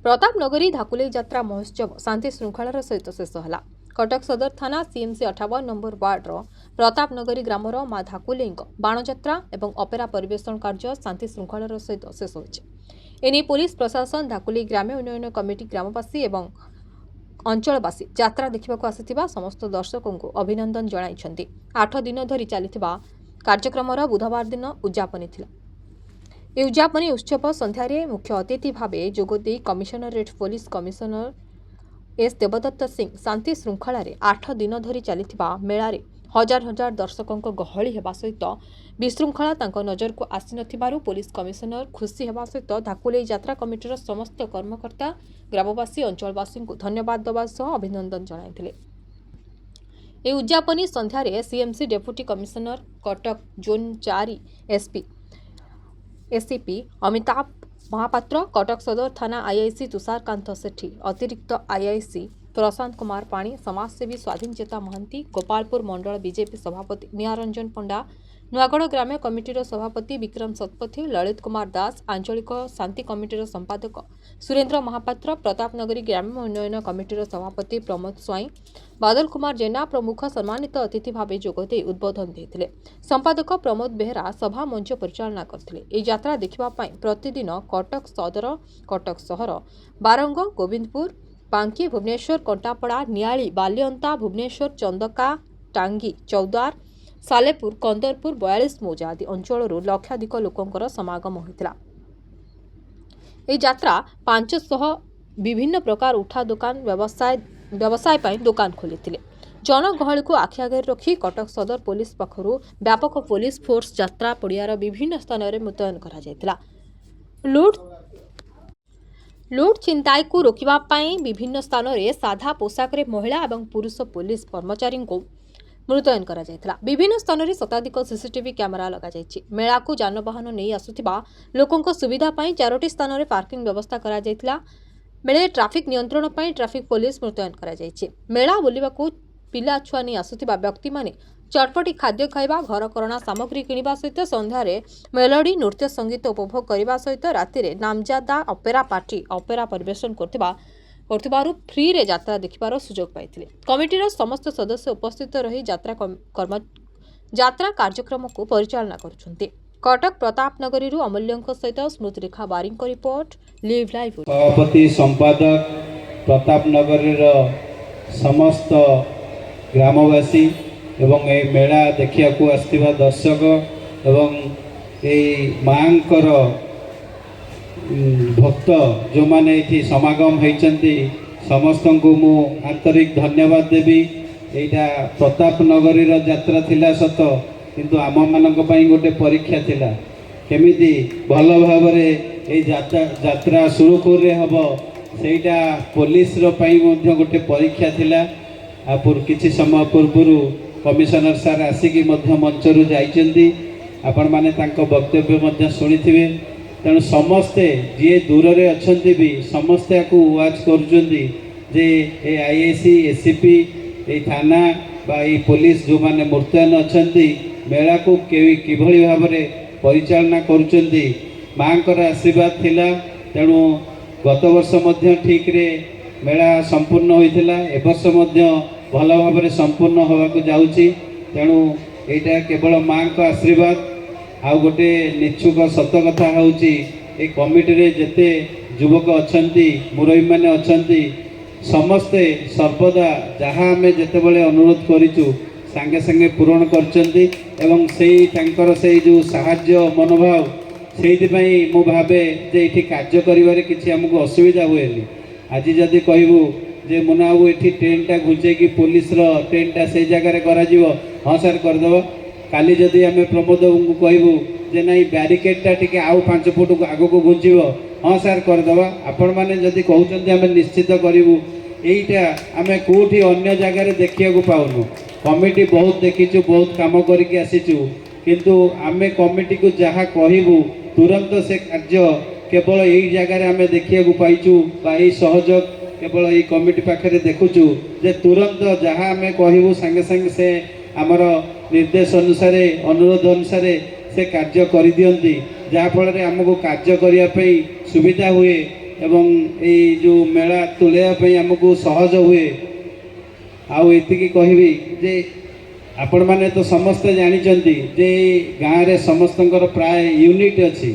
प्रतापनगरी धाकुले यात्रा महोत्सव शांति श्रृंखलार सहित शेष है। कटक सदर थाना सीएमसी 58 नंबर वार्डर प्रतापनगरी ग्रामर माँ धाकुले बाणजात्रा और अपेरा परिवेषण कार्य शांति श्रृंखलार सहित शेष होने पुलिस प्रशासन धाकुली ग्राम्य उन्नयन कमिटी ग्रामवासी और अंचलवासी यात्रा देखा आसिथिबा समस्त दर्शकों को अभिनंदन जणाइछन्ति। 8 दिन धरी चलिथिबा कार्यक्रमर बुधवार दिन उद्यापनी थिला। ए उद्यापनी उत्सव संध्यारे मुख्य अतिथि भावे जोगदे commissionerate police commissioner S Devdutt Singh शांति श्रृंखला 8 दिन धरी चलिथिबा मेलारे हजार हजार दर्शकों गहली हेबा सहित विशृंखला तांको नजर को आसी नथिबारु पुलिस कमिशनर खुशी हेबा सहित धाकुले यात्रा कमिटीर समस्त कर्मकर्ता ग्रामवासी अंचलवासी को धन्यवाद देवा सह अभिनंदन जणाइथिले। ए उद्यापनी संध्यारे CMC deputy commissioner Cuttack zone 4 ACP Amitabh Mahapatra, Cuttack Sadar थाना आईआईसी तुषारकांत सेठी, अतिरिक्त आईआईसी प्रशांत कुमार पाणी, समाजसेवी स्वाधीन चेता महांती, गोपालपुर मंडल बीजेपी सभापति निहारंजन पंडा, नुआगढ़ ग्राम्य कमिटीर सभापति विक्रम शतपथी, ललित कुमार दास, आंचलिक शांति कमिटीर संपादक सुरेन्द्र महापात्र, प्रतापनगरी ग्राम्य उन्नयन कमिटीर सभापति प्रमोद स्वाई, बादल कुमार जेना प्रमुख सम्मानित अतिथि भावे जोगदे उद्बोधन देते। संपादक प्रमोद बेहरा सभा मंच परिचालना करथिले। ए यात्रा देखिबा पई प्रतिदिन कटक सदर, कटक सहर, बारंग, गोविंदपुर, बांकी, भुवनेश्वर, कंटापड़ा, नियाली, बालियंता, भुवनेश्वर, चंदका, टांगी, चौदार, सालेपुर, कंदरपुर, 42 मौजा आदि अंचल लक्षाधिक लोकंकर समागम होता। ए यात्रा 500 विभिन्न प्रकार उठा दुकान व्यवसाय पर दुकान खोली जनगहली को आखि आगे रखी कटक सदर पुलिस पक्षरु व्यापक पुलिस फोर्स यात्रा पड़ियार विभिन्न स्थान में मुतयन करा। लुट छिनताई को रोकवा विभिन्न स्थान में साधा पोशाक महिला और पुरुष पुलिस कर्मचारी को मुतयन करा जायतिला। विभिन्न स्थान में शताधिक सीसीटीवी कैमेरा लगा जायछि। मेला को जानवाहन नहीं आसुथिबा लोकों सुविधा पाई 4टी स्थान में पार्किंग व्यवस्था करा जायतिला। मेले ट्राफिक नियंत्रण पाई ट्राफिक पुलिस मुतयन करा जायछि। मेला बुलिबाकू पिला छुआ नहीं आसुथिबा व्यक्ति माने चटपटी खाद्य खाइबा, घरकरणा सामग्री किनिबा सहित संध्यारे मेलोडी नृत्य संगीत उपभोग करने सहित राति नामजादा अपेरा पार्टी अपेरा परिवेषण करथिबारु फ्री रे यात्रा देखिबार सुजोग पाइथिले। कमिटीर समस्त सदस्य उपस्थित रही यात्रा कार्यक्रम को परिचालना करुछन्ते। कटक प्रतापनगरी अमूल्यों सहित स्मृति रेखा बारी रिपोर्ट लिव लाइव। सभापति संपादक प्रतापनगरी समस्त ग्रामवासी एवं ए मेला देखिया को आसथिबा दर्शक एवं ए मांकर भक्त जो माने ये समागम होती समस्त को मु आंतरिक धन्यवाद देवी। यहाँ प्रतापनगरी यात्रा थिला सत किंतु आम मान गोटे परीक्षा थिला केमिति भल भाव यात्रा सुरुखुर हम सेटा पुलिस गोटे परीक्षा थिला। किछि समय पूर्व कमिशनर सार आसिकी मंचरू जाइछन्ती आपण माने तांको वक्तव्य शुणिथिबे। तेणु समस्ते जी दूर रे अछन्ती भी समस्ते को वाच करुचन्ती जे ए आईएसी एसीपी ए थाना बा ए पुलिस जो माने मुतयन अछन्ती मेला को किभली भाव में परिचालना करुचन्ती मांकर आशीर्वाद थिला। तेणु गत वर्ष मध्य ठीक रे मेला संपूर्ण होइथिला। ए वर्ष मध्य भल भाव में संपूर्ण होबाकू जाउची। तेणु एटा केवल मां को आशीर्वाद। आ गोटे निच्छुक सत कथा होउची ए कमिटी रे जेते युवक अछंती मुरई माने अछंती समस्ते सर्वदा जहाँ आम जेते बळे अनुरोध करिचु संगे संगे पूरण करचंती एवं सेई तांकर सेई जो साहाय्य मनोभाव सेइथिपई मु भाबे जे एठी कार्य करिवारे किछि हमकु असुविधा होएनी। आज जदि कहबू जे मुना बाबू एठी ट्रेनटा घुंचे कि पुलिस रो ट्रेनटा से जगह रे करा जीवो हां सर करदेव। काली जदि आम प्रमोद बाबू को कहबू जे नाई ब्यारिकेडटा टिके आउ 5 फुट आगो को घुंचीबो हां सर करदेव। आपण माने जदि कहउचंती आम निश्चित करिवु। एइटा आम कोठी अन्य जगह रे देखिया को पाउनु। कमिटी बहुत देखिचु बहुत काम करके आसीचु किंतु आम कमिटी को जहाँ कहबू तुरंत से कार्य केवल यही जगह आम देखिया को पाइचु बा यही सहयोग केवल ये कमिटी पाखे देखुचु जे तुरंत जहाँ आम कहबू संगे संगे से आमर निर्देश अनुसार अनुरोध अनुसार से कार्य कर दियंती जहाँफल आमको कार्य करने सुविधा हुए ଏବଂ ଏଇ ଯେଉଁ ମେଳା ତୁଲାଇବା ପାଇଁ ଆମକୁ ସହଜ ହୁଏ। ଆଉ ଏତିକି କହିବି ଯେ ଆପଣମାନେ ତ ସମସ୍ତେ ଜାଣିଛନ୍ତି ଯେ ଗାଁରେ ସମସ୍ତଙ୍କର ପ୍ରାୟ ୟୁନିଟ୍ ଅଛି।